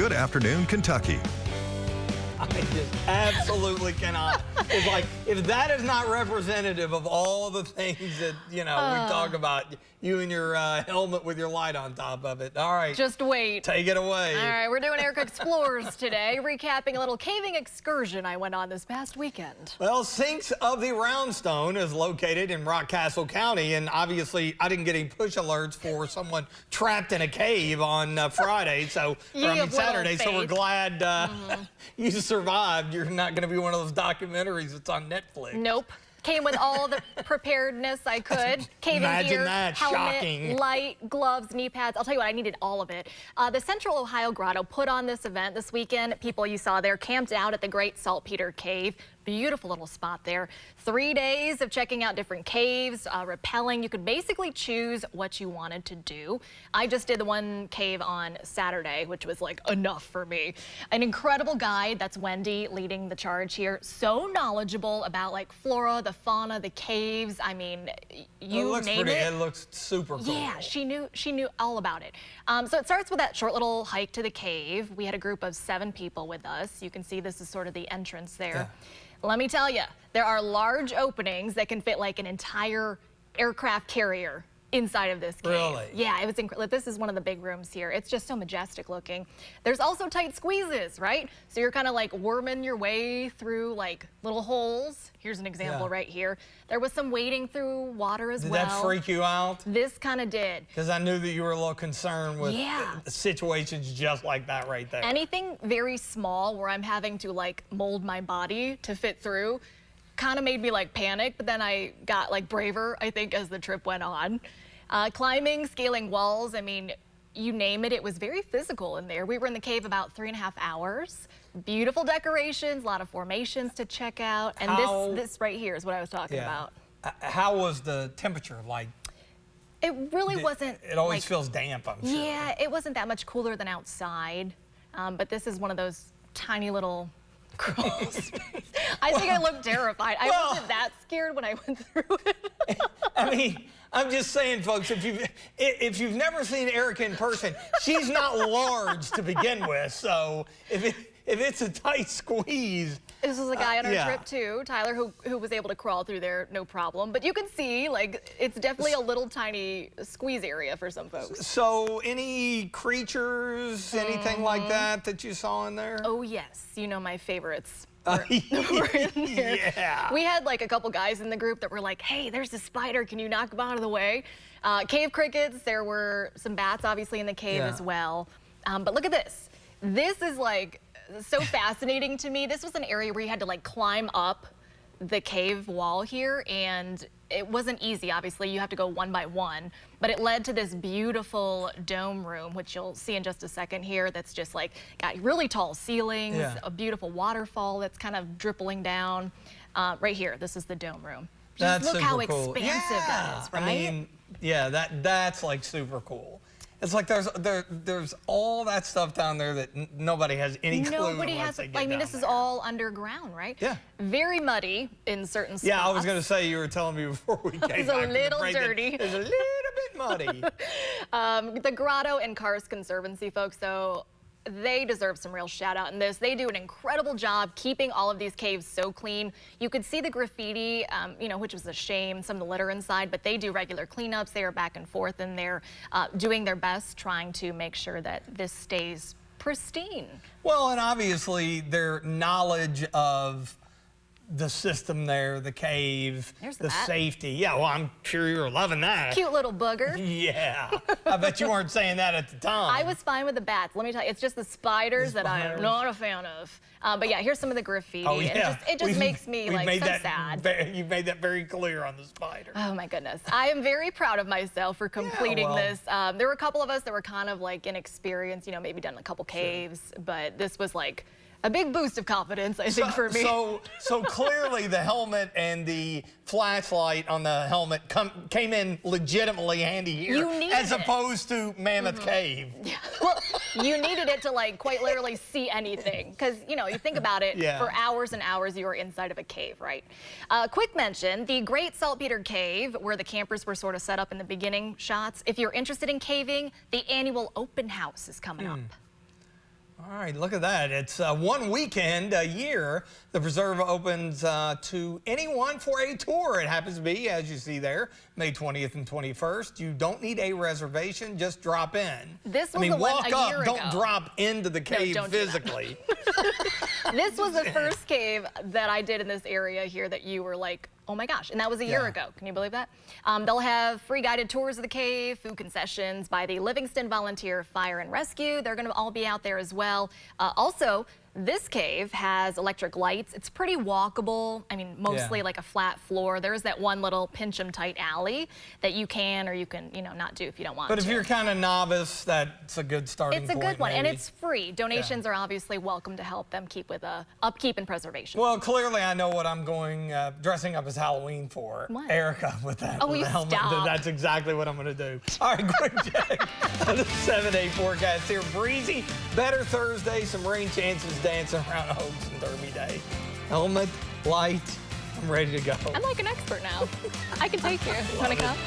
Good Afternoon, Kentucky. I just absolutely cannot. It's like, if that is not representative of all the things that, we talk about, you and your helmet with your light on top of it. All right. Just wait. Take it away. All right, we're doing Erica Explores today, recapping a little caving excursion I went on this past weekend. Well, Sinks of the Roundstone is located in Rockcastle County, and obviously I didn't get any push alerts for someone trapped in a cave on Friday, Saturday, so we're glad you survived. You're not going to be one of those documentaries that's on Netflix. Nope. Came with all the preparedness I could. Caving gear, helmet, shocking. light, gloves, knee pads. I'll tell you what, I needed all of it. The Central Ohio Grotto put on this event this weekend. People you saw there camped out at the Great Saltpeter Cave. Beautiful little spot there. 3 days of checking out different caves, rappelling. You could basically choose what you wanted to do. I just did the one cave on Saturday, which was like enough for me. An incredible guide, that's Wendy leading the charge here. So knowledgeable about like flora, the fauna, the caves. I mean, you name it. It looks super cool. Yeah, she knew all about it. So it starts with that short little hike to the cave. We had a group of 7 people with us. You can see this is sort of the entrance there. Yeah. Let me tell you, there are large openings that can fit like an entire aircraft carrier inside of this cave. Really? Yeah, it was incredible. This is one of the big rooms here. It's just so majestic looking. There's also tight squeezes, right? So you're kind of like worming your way through like little holes. Here's an example right here. There was some wading through water as well. Did that freak you out? This kind of did. Because I knew that you were a little concerned with situations just like that right there. Anything very small where I'm having to like mold my body to fit through kind of made me like panic, but then I got like braver, I think, as the trip went on. Climbing, scaling walls, I mean, you name it, it was very physical in there. We were in the cave about 3.5 hours. Beautiful decorations, a lot of formations to check out. And this right here is what I was talking about. How was the temperature like? It really wasn't. It always feels damp, I'm sure. Yeah, it wasn't that much cooler than outside. But this is one of those tiny little crawl spaces. I think I looked terrified. I wasn't that scared when I went through it. I mean, I'm just saying, folks, if you've never seen Erica in person, she's not large to begin with. So if it's a tight squeeze. This was a guy on our trip too, Tyler, who was able to crawl through there, no problem. But you can see, like, it's definitely a little tiny squeeze area for some folks. So any creatures, anything like that you saw in there? Oh yes, you know my favorites. Were in there. Yeah. We had like a couple guys in the group that were like, hey, there's a spider, can you knock him out of the way? Cave crickets, there were some bats obviously in the cave as well. But look at this. This is like so fascinating to me. This was an area where you had to like climb up the cave wall here, and it wasn't easy, obviously. You have to go one by one, but it led to this beautiful dome room, which you'll see in just a second here, that's just like got really tall ceilings, a beautiful waterfall that's kind of dripping down. Right here, this is the dome room. Just look how expansive that is, right? I mean, that's like super cool. It's like there's all that stuff down there that nobody has any clue. Nobody has. I mean, this is all underground, right? Yeah. Very muddy in certain spots. Yeah, I was going to say, you were telling me before we came It's a little dirty. It's a little bit muddy. The Grotto and Karst Conservancy folks, though, they deserve some real shout out in this. They do an incredible job keeping all of these caves so clean. You could see the graffiti, which was a shame, some of the litter inside, but they do regular cleanups. They are back and forth and they're doing their best trying to make sure that this stays pristine. Well, and obviously their knowledge of the system there, the cave, the safety. Yeah, well, I'm sure you were loving that. Cute little booger. Yeah. I bet you weren't saying that at the time. I was fine with the bats. Let me tell you, it's just the spiders that I am not a fan of. But yeah, here's some of the graffiti. Oh, yeah. It just makes me like so sad. You've made that very clear on the spider. Oh my goodness. I am very proud of myself for completing this. There were a couple of us that were kind of like inexperienced, maybe done a couple caves, but this was like a big boost of confidence, I think, for me. So clearly the helmet and the flashlight on the helmet came in legitimately handy here, as opposed to Mammoth Cave. Yeah. Well, you needed it to like quite literally see anything, because you think about it, for hours and hours you were inside of a cave, right? Quick mention: the Great Saltpeter Cave, where the campers were sort of set up in the beginning shots. If you're interested in caving, the annual open house is coming up. All right, look at that. It's one weekend a year. The preserve opens to anyone for a tour. It happens to be, as you see there, May 20th and 21st. You don't need a reservation, just drop in. This was I mean, the one walk a up, year don't ago. drop into the cave don't physically. This was the first cave that I did in this area here that you were like, oh my gosh, and that was a year ago. Can you believe that? They'll have free guided tours of the cave, food concessions by the Livingston Volunteer Fire and Rescue. They're going to all be out there as well. Also, this cave has electric lights. It's pretty walkable. I mean, mostly like a flat floor. There's that one little pinch 'em tight alley that you can, or you can, you know, not do if you don't want to. But if you're kind of novice, that's a good starting point. It's a good one, and maybe. it's free. Donations are obviously welcome to help them keep with upkeep and preservation. Well, clearly I know what I'm going dressing up as Halloween for. What? Erica with that. Oh, with you the helmet. stop. That's exactly what I'm going to do. All right, quick check of the 7-day forecast here. Breezy, better Thursday, some rain chances dancing around Oaks and Derby Day. Helmet, light, I'm ready to go. I'm like an expert now. I can take you. Want to come?